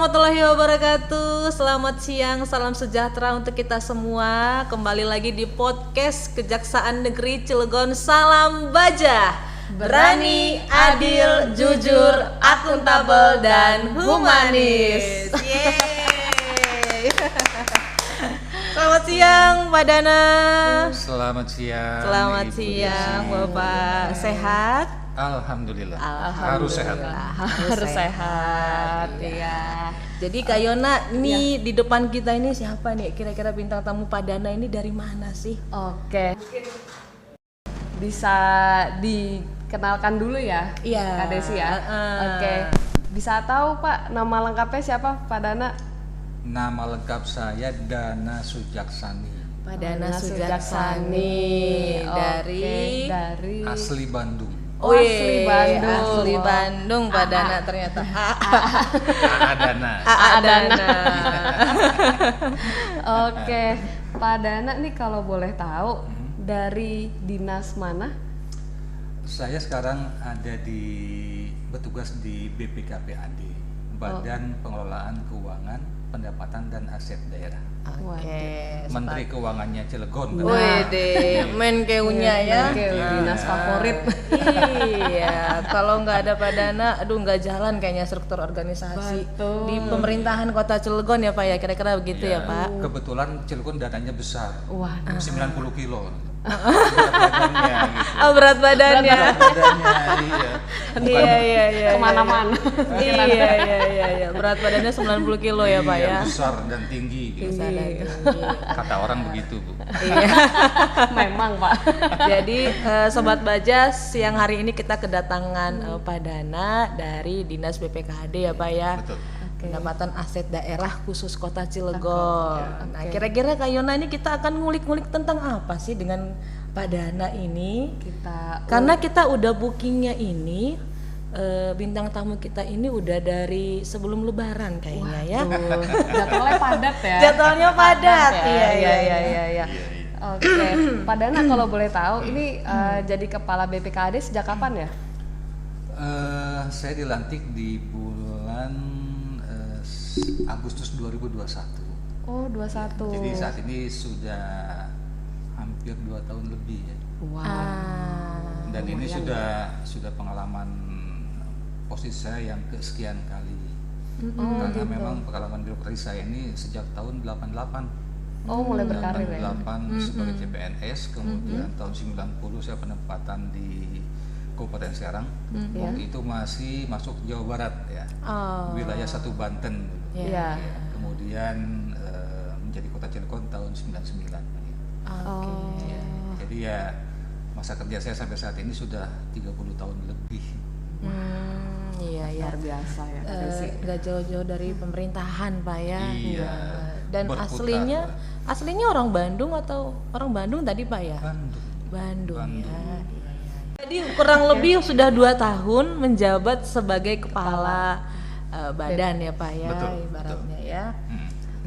warahmatullahi wabarakatuh. Selamat siang, salam sejahtera untuk kita semua. Kembali lagi di podcast Kejaksaan Negeri Cilegon. Salam baja, berani, adil, jujur, akuntabel, dan humanis. Yeay. Selamat siang Pak Dana. Selamat siang. Selamat Ibu siang Desi. Bapak. Sehat? Alhamdulillah. Harus sehat. Harus sehat ya. Jadi Kak Yona, ini di depan kita ini siapa nih? Kira-kira bintang tamu Pak Dana ini dari mana sih? Oke. Bisa dikenalkan dulu ya, Iya. Kak Desi ya. Oke. Bisa tahu Pak nama lengkapnya siapa Pak Dana? Nama lengkap saya Dana Sujaksani. Pak Dana Sujaksani. dari dari Asli Bandung. asli Bandung. Asli Bandung Pak Dana ternyata. Dana. Dana. Oke. Pak Dana nih kalau boleh tahu dari dinas mana? Saya sekarang ada bertugas di BPKPAD, Badan Pengelolaan Keuangan, Pendapatan dan Aset Daerah. Oke. Menteri Keuangannya Cilegon. Wede, main keunya ya. Oke, dinas favorit. Iya, kalau nggak ada Pak Dana, aduh nggak jalan kayaknya struktur organisasi Betul. di pemerintahan Kota Cilegon ya Pak ya, kira-kira begitu ya Pak. Kebetulan Cilegon dananya besar, Wah, 90 kilo. Badannya gitu. Oh, berat badannya. Badannya, iya. Iya. kemana-mana. Iya. Berat badannya 90 kilo ya Pak ya. Besar dan tinggi gitu. Besar dan tinggi. Kata orang begitu, Bu. Iya. Memang Pak. Jadi Sobat Baja, siang hari ini kita kedatangan Pak Dana dari Dinas BPKD ya Pak ya. Betul. Pendapatan aset daerah khusus Kota Cilegon. Nah, kira-kira Kak Yona ini kita akan ngulik-ngulik tentang apa sih dengan Pak Dana ini? Karena kita udah bookingnya ini bintang tamu kita ini udah dari sebelum Lebaran kayaknya ya. Jadwalnya padat ya. Jadwalnya padat. ya. Iya. Oke, Pak Dana kalau boleh tahu ini jadi kepala BPKAD sejak kapan ya? Saya dilantik di bulan Agustus 2021. Oh, 21. Jadi saat ini sudah hampir 2 tahun lebih ya. Wow. Dan ini sudah pengalaman posisi saya yang kesekian kali. Karena memang pengalaman birokrasi saya ini sejak tahun 88. Oh, mulai berkarir ya. 88 sebagai CPNS, kemudian tahun 90 saya penempatan di Kabupaten Serang. Waktu itu masih masuk Jawa Barat ya. Wilayah 1 Banten. Iya. Kemudian menjadi Kota Cilegon tahun 99. Oke. Jadi ya masa kerja saya sampai saat ini sudah 30 tahun lebih. Iya. Luar biasa ya. Nggak jauh-jauh dari pemerintahan Pak ya. Iya. Dan Berputar. aslinya orang Bandung atau orang Bandung tadi Pak ya? Bandung. Ya. Jadi kurang lebih sudah 2 tahun menjabat sebagai kepala badan ya Pak ya, Betul, ibaratnya ya.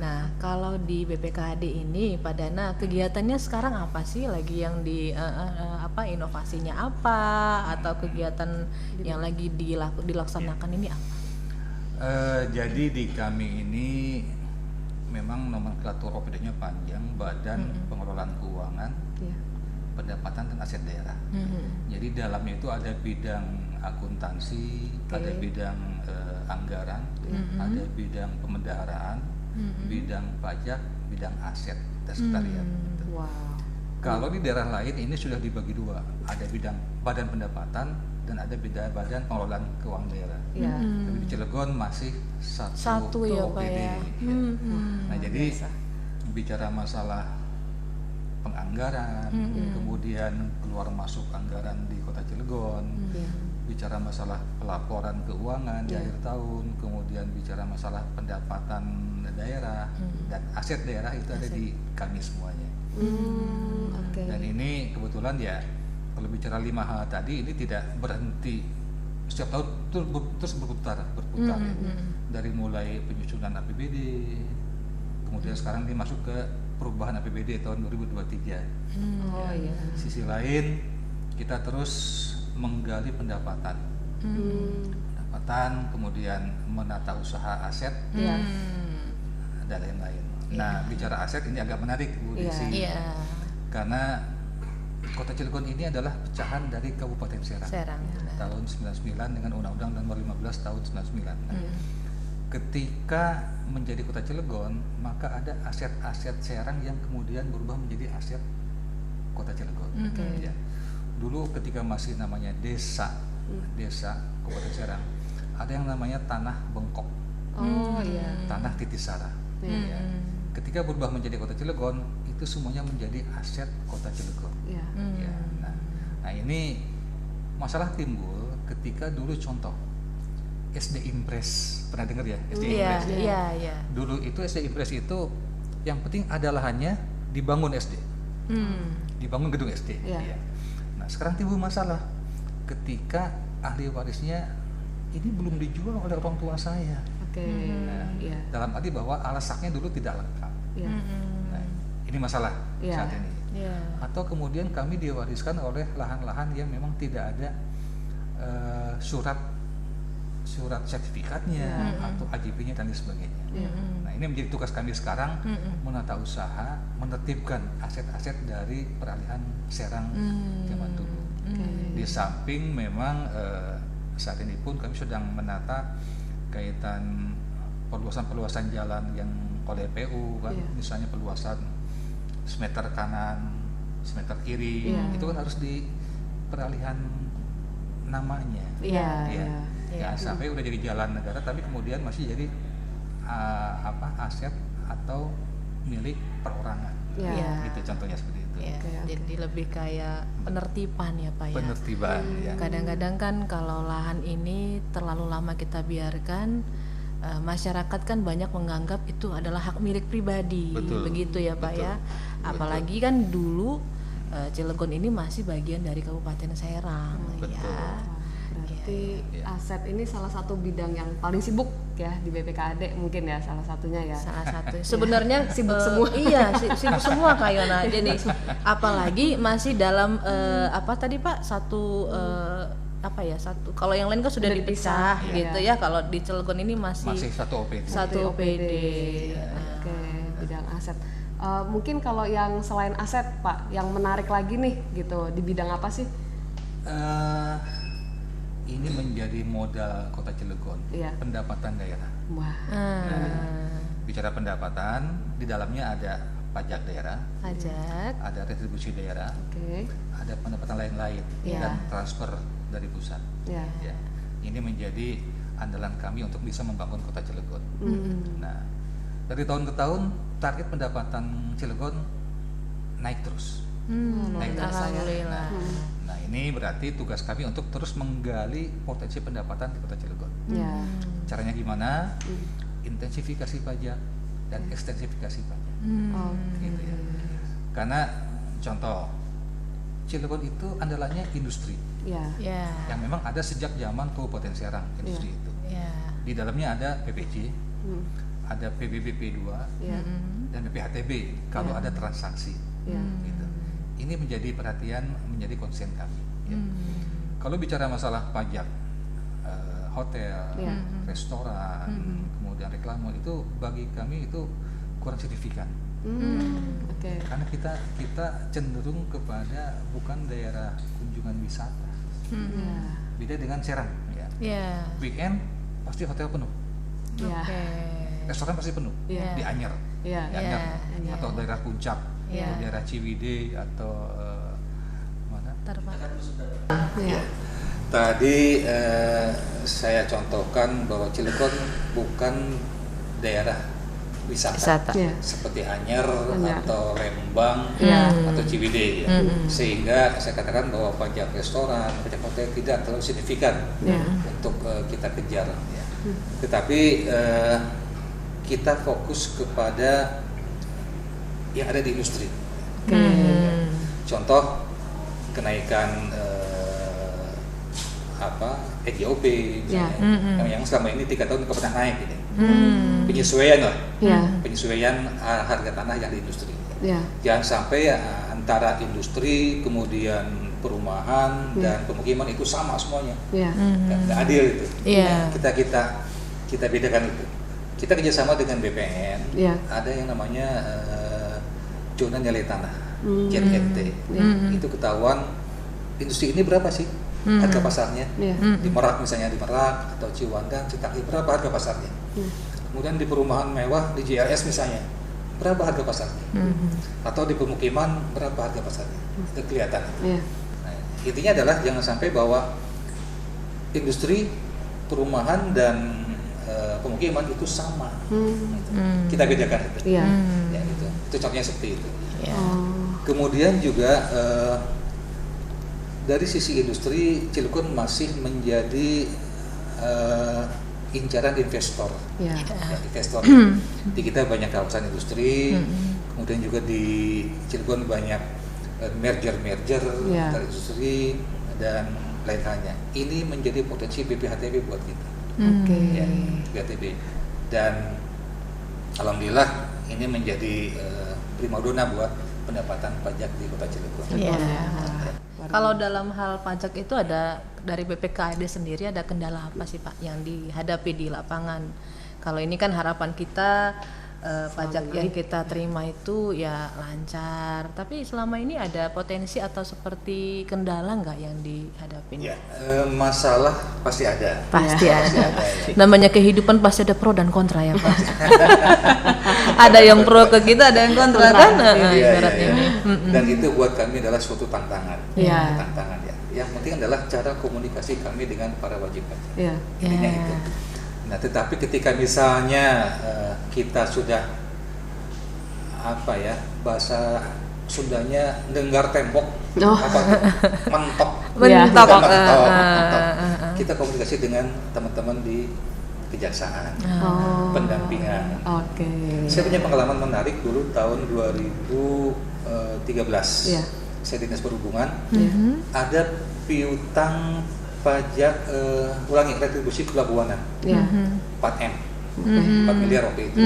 Nah, kalau di BPKAD ini Pak Dana, kegiatannya sekarang apa sih? Lagi yang inovasinya apa, atau kegiatan yang lagi dilaksanakan ini apa? Jadi di kami ini memang nomenklatur OPD-nya panjang, Badan Pengelolaan Keuangan, Pendapatan dan Aset Daerah. Jadi dalamnya itu ada bidang akuntansi, ada bidang anggaran, ada bidang pemendaharaan, bidang pajak, bidang aset dan sekretariat. Wow. Kalau di daerah lain ini sudah dibagi 2, ada bidang badan pendapatan dan ada badan pengelolaan keuangan daerah. Tapi di Cilegon masih satu ya OPD. Pak ya. Nah jadi bicara masalah penganggaran, kemudian keluar masuk anggaran di Kota Cilegon, bicara masalah pelaporan keuangan di akhir tahun, kemudian bicara masalah pendapatan daerah dan aset daerah itu ada di kami semuanya. Dan ini kebetulan ya kalau bicara 5 hal tadi ini tidak berhenti, setiap tahun terus berputar ya. Dari mulai penyusunan APBD, kemudian sekarang dia masuk ke perubahan APBD tahun 2023. Sisi lain kita terus menggali pendapatan pendapatan, kemudian menata usaha aset, dan lain-lain. Nah, bicara aset ini agak menarik Bu Desi, karena Kota Cilegon ini adalah pecahan dari Kabupaten Serang. Tahun 99 dengan Undang-Undang Nomor 15 tahun 99. Nah, ketika menjadi Kota Cilegon, maka ada aset-aset Serang yang kemudian berubah menjadi aset Kota Cilegon. Ya. Dulu ketika masih namanya desa Kabupaten Serang, ada yang namanya tanah bengkok, tanah titisara. Ya. Ketika berubah menjadi Kota Cilegon, itu semuanya menjadi aset Kota Cilegon. Ya. Nah ini masalah timbul ketika dulu contoh SD Impres, pernah dengar ya SD Impres? Iya. Dulu itu SD Impres itu yang penting ada lahannya, dibangun SD, dibangun gedung SD. Ya. Nah sekarang timbul masalah ketika ahli warisnya ini belum dijual oleh orang tua saya. Dalam arti bahwa alasaknya dulu tidak lengkap. Nah, ini masalah saat ini. Atau kemudian kami diwariskan oleh lahan-lahan yang memang tidak ada surat sertifikatnya atau AJP-nya dan sebagainya. Nah, ini menjadi tugas kami sekarang menata usaha, menertibkan aset-aset dari peralihan Serang zaman dulu. Di samping memang saat ini pun kami sedang menata kaitan perluasan jalan yang oleh PU kan, misalnya perluasan semeter kanan, semeter kiri, itu kan harus di peralihan namanya. Ya, sampai udah jadi jalan negara tapi kemudian masih jadi aset atau milik perorangan. Itu contohnya seperti itu. Jadi lebih kayak penertiban ya Pak ya. Penertiban. Kadang-kadang kan kalau lahan ini terlalu lama kita biarkan, masyarakat kan banyak menganggap itu adalah hak milik pribadi. Begitu ya Pak ya. Apalagi kan dulu Cilegon ini masih bagian dari Kabupaten Serang. Berarti aset ini salah satu bidang yang paling sibuk ya di BPKAD mungkin ya, salah satunya ya. Salah satu. Sebenarnya sibuk semua. Iya, sibuk semua Kak Yona. Jadi apalagi masih dalam apa tadi Pak, satu kalau yang lain kan sudah dipisah gitu ya. Kalau di Cilegon ini masih satu OPD. Bidang aset. Mungkin kalau yang selain aset Pak, yang menarik lagi nih gitu, di bidang apa sih? Ini menjadi modal Kota Cilegon, pendapatan daerah. Bicara pendapatan, di dalamnya ada pajak daerah, ada retribusi daerah, ada pendapatan lain-lain dan transfer dari pusat. Ini menjadi andalan kami untuk bisa membangun Kota Cilegon. Nah, dari tahun ke tahun target pendapatan Cilegon naik terus. Alhamdulillah. Nah, ini berarti tugas kami untuk terus menggali potensi pendapatan di Kota Cilegon. Caranya gimana? Intensifikasi pajak dan ekstensifikasi pajak. Gitu ya. Karena contoh Cilegon itu andalannya industri. Yang memang ada sejak zaman Kabupaten Serang industri itu. Di dalamnya ada PPC, ada PBBP2, dan PPHTB kalau ada transaksi. Gitu. Ini menjadi perhatian, menjadi konsen kami. Kalau bicara masalah pajak, hotel, restoran, kemudian reklame itu bagi kami itu kurang signifikan. Karena kita cenderung kepada bukan daerah kunjungan wisata. Beda dengan Serang. Weekend pasti hotel penuh. Restoran pasti penuh. Di Anyer, atau daerah Puncak. Daerah Ciwidey atau mana? Tadi saya contohkan bahwa Cilegon bukan daerah wisata. Seperti Anyer atau Lembang atau Ciwidey sehingga saya katakan bahwa pajak restoran, pajak hotel tidak terlalu signifikan untuk kita kejar. Tetapi kita fokus kepada yang ada di industri. Contoh kenaikan EJOP yang selama ini 3 tahun nggak pernah naik ini. Penyesuaian lah, penyesuaian harga tanah yang di industri. Jangan sampai antara industri kemudian perumahan dan pemukiman itu sama semuanya. Nggak adil itu. Kita bedakan itu. Kita kerjasama dengan BPN. Ada yang namanya zona nilai tanah, ZNT. Itu ketahuan industri ini berapa sih harga pasarnya. Di Merak misalnya, di Merak atau Ciwandan, Citaki, berapa harga pasarnya. Kemudian di perumahan mewah di JLS misalnya, berapa harga pasarnya. Atau di pemukiman berapa harga pasarnya. Itu kelihatan. Nah, intinya adalah jangan sampai bahwa industri, perumahan dan pemukiman itu sama. Kita bedakan itu. Ya, itu contohnya seperti itu. Kemudian juga dari sisi industri, Cilegon masih menjadi incaran investor. Investor. Di kita banyak kawasan industri, kemudian juga di Cilegon banyak merger antar industri dan lain halnya. Ini menjadi potensi BPHTB buat kita. BPHTB. Dan alhamdulillah ini menjadi primadona buat pendapatan pajak di Kota Cilegon. Kalau dalam hal pajak itu ada dari BPKAD sendiri ada kendala apa sih Pak yang dihadapi di lapangan? Kalau ini kan harapan kita pajak yang kita terima itu ya lancar. Tapi selama ini ada potensi atau seperti kendala nggak yang dihadapi? Masalah pasti ada. Pasti ada. Namanya kehidupan pasti ada pro dan kontra ya Pak. Ada yang pro ke kita, ada yang kontra kan? Ibaratnya. Dan itu buat kami adalah suatu tantangan. Tantangan ya. Yang penting adalah cara komunikasi kami dengan para wajib pajak. Intinya itu. Nah, tetapi ketika misalnya kita sudah bahasa Sundanya dengar tembok, mentok. Kita komunikasi dengan teman-teman di kejaksaan, pendampingan. Saya punya pengalaman menarik dulu tahun 2013. Saya dinas perhubungan, ada piutang pajak retribusi pelabuhanan 4M, 4 miliar waktu itu.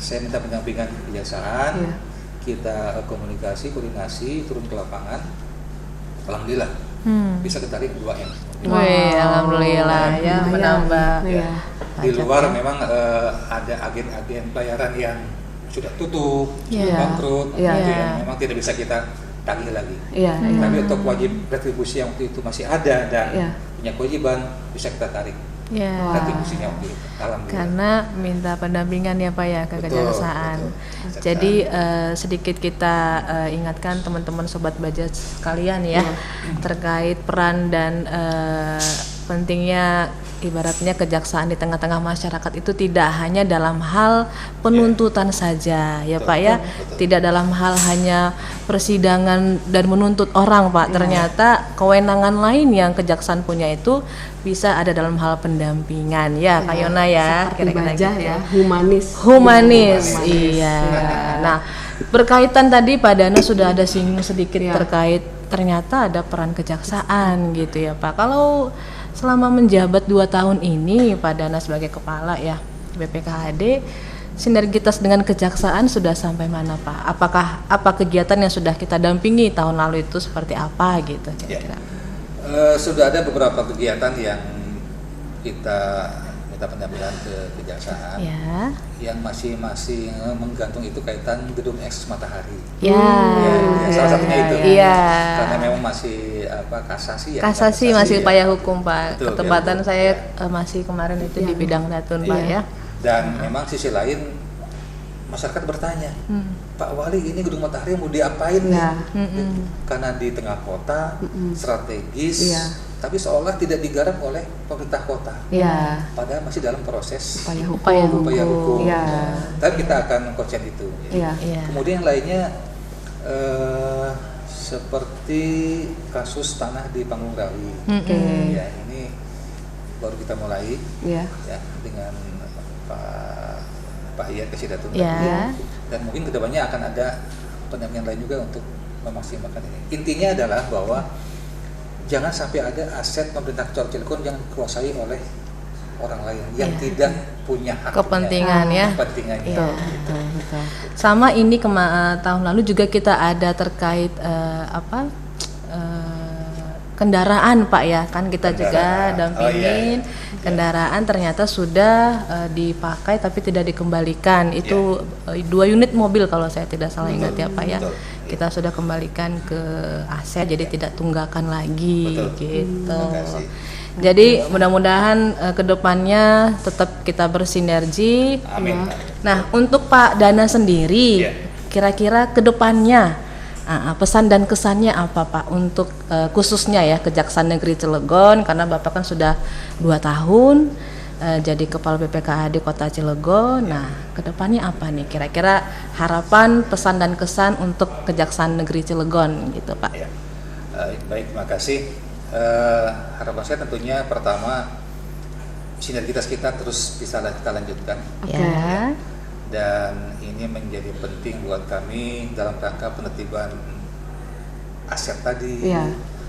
Saya minta pendampingan kejaksaan, kita komunikasi, koordinasi, turun ke lapangan. Alhamdulillah bisa ketarik 2M. Alhamdulillah ya menambah. Di luar memang ada agen-agen pelayaran yang sudah tutup, sudah bangkrut, yang memang tidak bisa kita tagih lagi. Tapi untuk wajib retribusi yang waktu itu masih ada dan punya kewajiban bisa kita tarik retribusinya waktu itu. Karena minta pendampingan ya Pak ya ke kejaksaan. Jadi sedikit kita ingatkan teman-teman sobat Bajaj sekalian ya terkait peran dan pentingnya ibaratnya kejaksaan di tengah-tengah masyarakat itu tidak hanya dalam hal penuntutan saja ya Pak ya, tidak dalam hal hanya persidangan dan menuntut orang Pak, ternyata kewenangan lain yang kejaksaan punya itu bisa ada dalam hal pendampingan ya Kak Yona ya, kira-kira gitu ya, humanis. Iya. Nah, berkaitan tadi Pak Dana sudah ada singgung sedikit terkait ternyata ada peran kejaksaan gitu ya Pak. Kalau selama menjabat 2 tahun ini Pak Dana sebagai kepala ya BPKAD, sinergitas dengan kejaksaan sudah sampai mana Pak? Apa kegiatan yang sudah kita dampingi tahun lalu itu seperti apa gitu kira-kira? Sudah ada beberapa kegiatan yang kita minta pendampingan ke kejaksaan yang masih menggantung itu kaitan gedung X Matahari. Salah satunya itu. Karena memang masih kasasi masih upaya hukum Pak. Ketepatan saya masih kemarin itu di bidang datun Pak ya. Dan memang sisi lain masyarakat bertanya, Pak Wali ini gedung Matahari mau diapain nih? Karena di tengah kota, strategis, tapi seolah tidak digarap oleh pemerintah kota. Padahal masih dalam proses upaya hukum. Tapi kita akan konsen itu. Kemudian yang lainnya seperti kasus tanah di Panggung Rawi. Ya, ini baru kita mulai dengan Pak Ian Kesidatun dan mungkin kedepannya akan ada pendampingan lain juga untuk memaksimalkan ini. Intinya adalah bahwa jangan sampai ada aset pemerintah Kota Cilegon yang dikuasai oleh orang lain yang tidak punya hak kepentingannya. Betul. Sama ini tahun lalu juga kita ada terkait kendaraan Pak ya, kan kita juga dampingin kendaraan ternyata sudah dipakai tapi tidak dikembalikan. Itu 2 unit mobil kalau saya tidak salah ingat ya Pak ya. Kita sudah kembalikan ke aset jadi tidak tunggakan lagi gitu. Jadi mudah-mudahan kedepannya tetap kita bersinergi. Amin. Nah untuk Pak Dana sendiri, kira-kira kedepannya pesan dan kesannya apa Pak untuk khususnya ya Kejaksaan Negeri Cilegon, karena Bapak kan sudah 2 tahun jadi Kepala BPKAD Kota Cilegon. Nah kedepannya apa nih kira-kira harapan, pesan dan kesan untuk Kejaksaan Negeri Cilegon gitu Pak? Ya. Baik, terima kasih. Harapan saya tentunya pertama sinergitas kita terus bisa kita lanjutkan. Ya. Dan ini menjadi penting buat kami dalam rangka penertiban aset tadi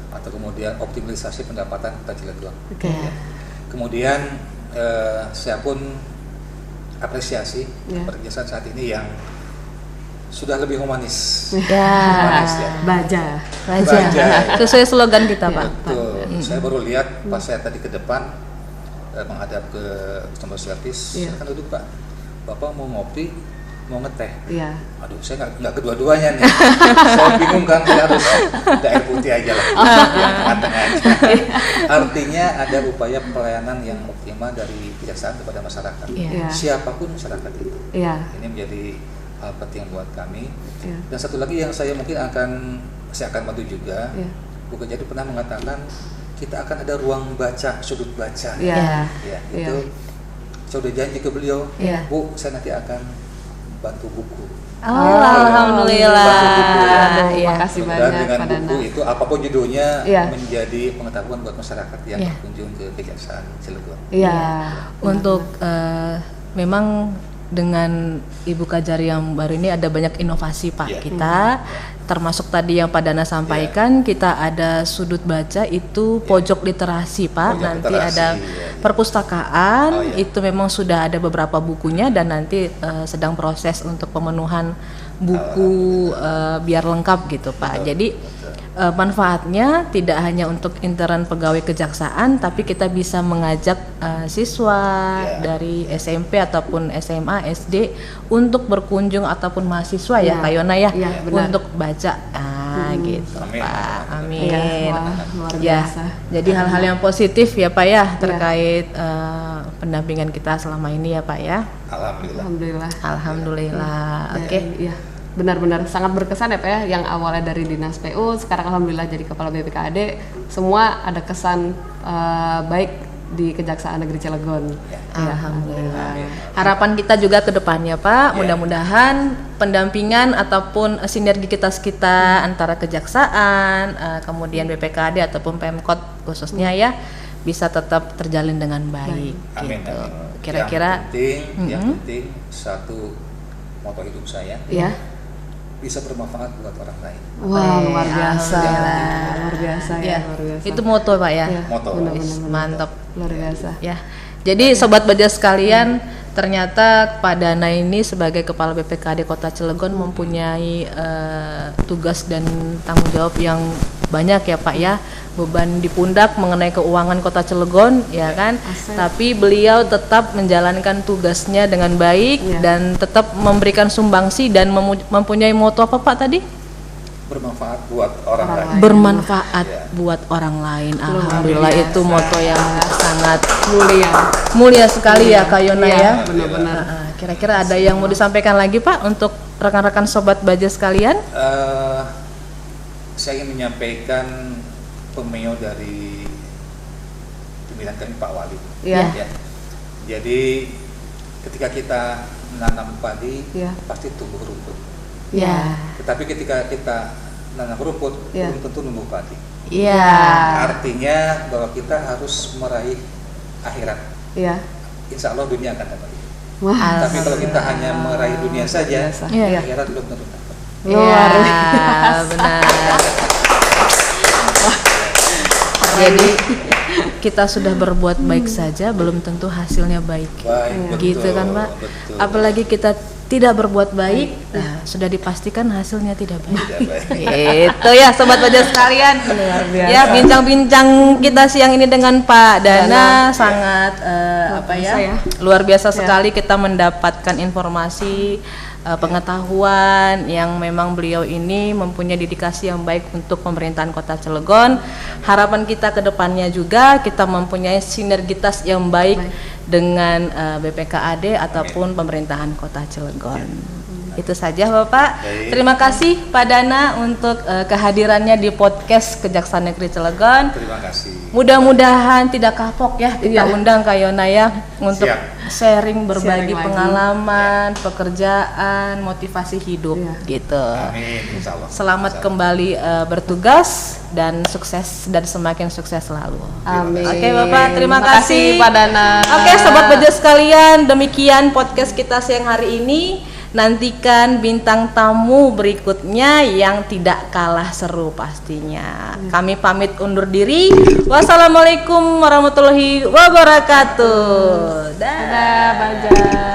atau kemudian optimalisasi pendapatan Kota Cilegon. Ya. Kemudian saya pun apresiasi perjalanan saat ini yang sudah lebih humanis. Humanis, ya. Baja. Sesuai slogan kita Pak. Betul. Saya baru lihat pas saya tadi ke depan menghadap ke customer service, saya kan duduk Pak. Bapak mau ngopi, mau ngeteh. Aduh, saya nggak kedua-duanya nih. Saya bingung kan, saya harus ada air putih aja lah, yang tengah-tengah aja. Artinya ada upaya pelayanan yang optimal dari kejaksaan kepada masyarakat. Siapapun masyarakat itu. Ini menjadi hal penting buat kami. Dan satu lagi yang saya mungkin saya akan bantu juga. Bu Kejati pernah mengatakan kita akan ada ruang baca, sudut baca. Itu saya udah janji ke beliau, Bu, saya nanti akan bantu buku. Alhamdulillah. Terima kasih banyak dengan Pak Dana. buku itu apapun judulnya menjadi pengetahuan buat masyarakat yang berkunjung ke Kejaksaan Cilegon. Untuk memang dengan Ibu Kajari yang baru ini ada banyak inovasi Pak kita, termasuk tadi yang Pak Dana sampaikan, kita ada sudut baca itu pojok literasi Pak, nanti ada perpustakaan, itu memang sudah ada beberapa bukunya dan nanti sedang proses untuk pemenuhan buku biar lengkap gitu Pak. Jadi manfaatnya tidak hanya untuk intern pegawai kejaksaan, tapi kita bisa mengajak siswa dari SMP ataupun SMA, SD untuk berkunjung ataupun mahasiswa ya Kak Yona ya, untuk baca gitu Pak. Amin. Luar biasa. Jadi hal-hal yang positif ya Pak ya terkait pendampingan kita selama ini ya Pak ya. Alhamdulillah. Oke. Benar-benar sangat berkesan ya Pak ya, yang awalnya dari Dinas PU sekarang alhamdulillah jadi Kepala BPKAD, semua ada kesan baik di Kejaksaan Negeri Cilegon. Alhamdulillah. Harapan kita juga ke depannya Pak, mudah-mudahan pendampingan ataupun sinergitas kita antara kejaksaan, kemudian BPKAD ataupun Pemkot khususnya ya bisa tetap terjalin dengan baik. Gitu. Kira-kira yang penting satu moto hidup saya. Bisa bermanfaat buat orang lain. Wah, luar biasa. Luar biasa. Itu moto Pak ya. Moto. Mantap. Luar biasa. Ya. Jadi sobat baja sekalian, ternyata Pak Dana ini sebagai Kepala BPKAD Kota Cilegon mempunyai tugas dan tanggung jawab yang banyak ya Pak ya, beban di pundak mengenai keuangan Kota Cilegon ya kan. Tapi beliau tetap menjalankan tugasnya dengan baik dan tetap memberikan sumbangsi dan mempunyai moto apa Pak tadi? Bermanfaat buat orang lain. Bermanfaat buat orang lain. Alhamdulillah itu moto yang sangat mulia sekali ya Kak Yona ya. Benar-benar. Kira-kira ada yang mau disampaikan lagi Pak untuk rekan-rekan sobat baja sekalian? Saya ingin menyampaikan pemeo dari pimpinan kami Pak Wali. Jadi ketika kita menanam padi pasti tumbuh rumput. Tetapi ketika kita menanam rumput belum tentu tumbuh padi. Artinya bahwa kita harus meraih akhirat. Insya Allah dunia akan dapat. Tapi kalau kita hanya meraih dunia saja, akhirat belum tentu dapat. Luar biasa, benar. Jadi kita sudah berbuat baik saja belum tentu hasilnya baik. Gitu kan Pak. Apalagi kita tidak berbuat baik, nah, sudah dipastikan hasilnya tidak baik. Itu ya sobat baja sekalian. Ya, bincang-bincang kita siang ini dengan Pak Dana sangat luar biasa sekali, kita mendapatkan informasi, pengetahuan yang memang beliau ini mempunyai dedikasi yang baik untuk pemerintahan Kota Cilegon. Harapan kita ke depannya juga kita mempunyai sinergitas yang baik dengan BPKAD ataupun pemerintahan Kota Cilegon. Itu saja Bapak. Terima kasih Pak Dana untuk kehadirannya di podcast Kejaksaan Negeri Cilegon. Terima kasih. Mudah-mudahan tidak kapok ya kita undang Kak Yona ya untuk sharing berbagi pengalaman, pekerjaan, motivasi hidup gitu. Amin, insyaallah. Selamat kembali bertugas dan sukses dan semakin sukses selalu. Amin. Oke Bapak, terima kasih Pak Dana. Oke sobat baja sekalian, demikian podcast kita siang hari ini. Nantikan bintang tamu berikutnya yang tidak kalah seru pastinya. Kami pamit undur diri. Wassalamualaikum warahmatullahi wabarakatuh. Dadah Baja.